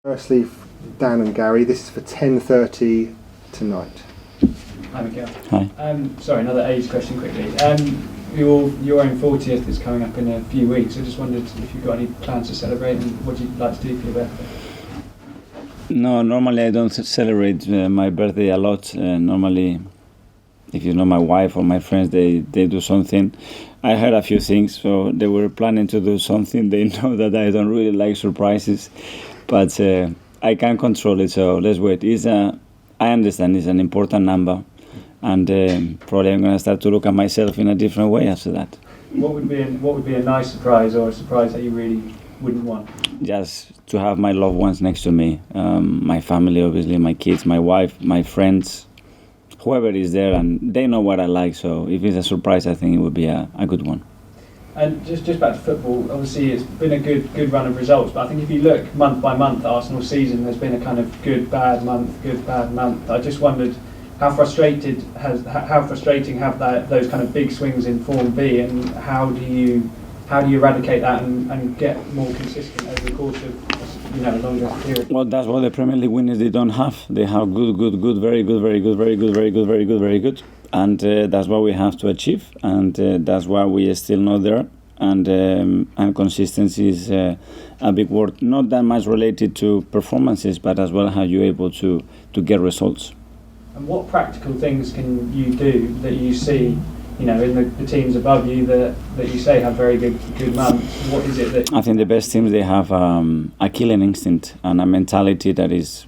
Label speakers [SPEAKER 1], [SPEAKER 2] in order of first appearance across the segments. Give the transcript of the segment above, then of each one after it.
[SPEAKER 1] Firstly, Dan and Gary, this is for 10:30 tonight.
[SPEAKER 2] Hi, Mikel.
[SPEAKER 3] Hi.
[SPEAKER 2] Sorry, another age question quickly. Your own 40th is coming up in a few weeks. I just wondered if you've got any plans to celebrate and what you'd like to do for your birthday.
[SPEAKER 3] No, normally I don't celebrate my birthday a lot. Normally, if you know my wife or my friends, they do something. I heard a few things, so they were planning to do something. They know that I don't really like surprises, but I can't control it, so let's wait. I understand it's an important number, and probably I'm going to start to look at myself in a different way after that.
[SPEAKER 2] What would be a nice surprise, or a surprise that you really wouldn't want?
[SPEAKER 3] Just to have my loved ones next to me, my family, obviously, my kids, my wife, my friends, whoever is there, and they know what I like. So if it's a surprise, I think it would be a good one.
[SPEAKER 2] And just back to football, obviously it's been a good run of results, but I think if you look month by month at Arsenal's season, there's been a kind of good bad month. I just wondered how frustrating have those kind of big swings in form be, and how do you eradicate that and get more consistent over the course of a longer period?
[SPEAKER 3] Well, that's what the Premier League winners they don't have. They have good, very good, very good, very good, very good, very good, very good. And that's what we have to achieve, and that's why we are still not there. And consistency is a big word, not that much related to performances, but as well how you're able to get results.
[SPEAKER 2] And what practical things can you do that you see, in the teams above you that you say have very good months? What is it that...
[SPEAKER 3] I think the best teams, they have a killing instinct and a mentality that is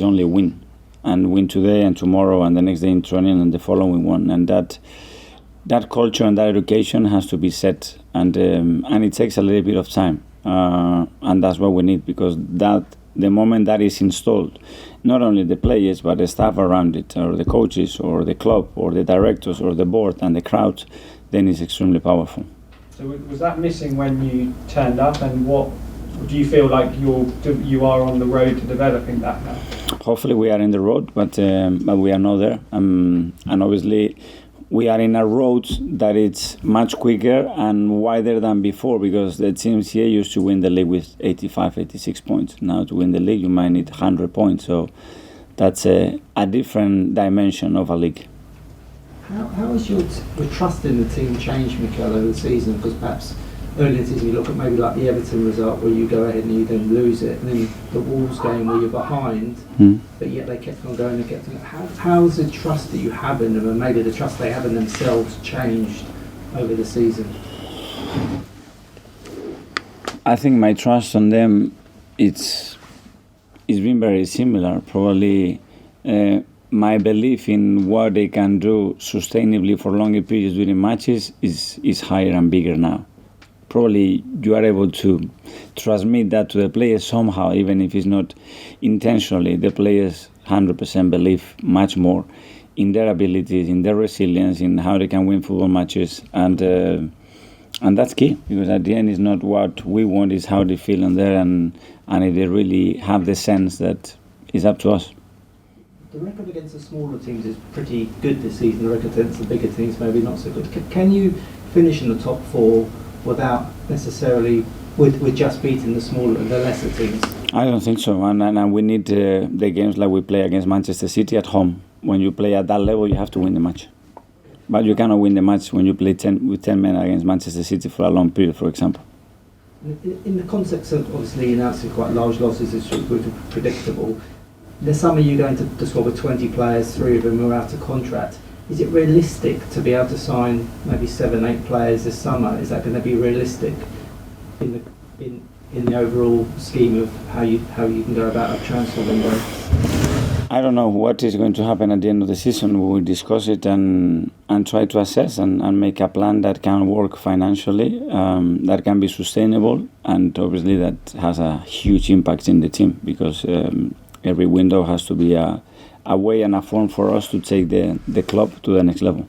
[SPEAKER 3] only win. And win today and tomorrow and the next day in training and the following one. And that culture and that education has to be set. And it takes a little bit of time. And that's what we need, because the moment that is installed, not only the players, but the staff around it, or the coaches, or the club, or the directors, or the board, and the crowd, then it's extremely powerful.
[SPEAKER 2] So was that missing when you turned up, and what do you feel like you are on the road to developing that now?
[SPEAKER 3] Hopefully we are in the road, but we are not there. And obviously we are in a road that it's much quicker and wider than before, because the teams here used to win the league with 85, 86 points. Now to win the league, you might need 100 points. So that's a different dimension of a league.
[SPEAKER 4] How has your trust in the team changed, Mikel, over the season? Because perhaps early in the season you look at maybe like the Everton result where you go ahead and you then lose it, and then the Wolves game where you're behind, but yet they kept on going and kept on. How's the trust that you have in them, and maybe the trust they have in themselves, changed over the season?
[SPEAKER 3] I think my trust on them, it's been very similar. Probably my belief in what they can do sustainably for longer periods during matches is higher and bigger now. Probably you are able to transmit that to the players somehow, even if it's not intentionally. The players 100% believe much more in their abilities, in their resilience, in how they can win football matches, and that's key, because at the end it's not what we want, it's how they feel in there, and if they really have the sense that it's up to us.
[SPEAKER 4] The record against the smaller teams is pretty good this season. The record against the bigger teams maybe not so good. Can you finish in the top four without necessarily with just beating the lesser teams?
[SPEAKER 3] I don't think so, and we need the games like we play against Manchester City at home. When you play at that level, you have to win the match. But you cannot win the match when you play 10 men against Manchester City for a long period, for example.
[SPEAKER 4] In the context of obviously announcing quite large losses, it's predictable. This summer you're going to squad with 20 players, 3 of them are out of contract. Is it realistic to be able to sign maybe 7, 8 players this summer? Is that going to be realistic in the overall scheme of how you can go about a transfer window?
[SPEAKER 3] I don't know what is going to happen at the end of the season. We will discuss it and try to assess and make a plan that can work financially, that can be sustainable, and obviously that has a huge impact in the team, because every window has to be a way and a form for us to take the club to the next level.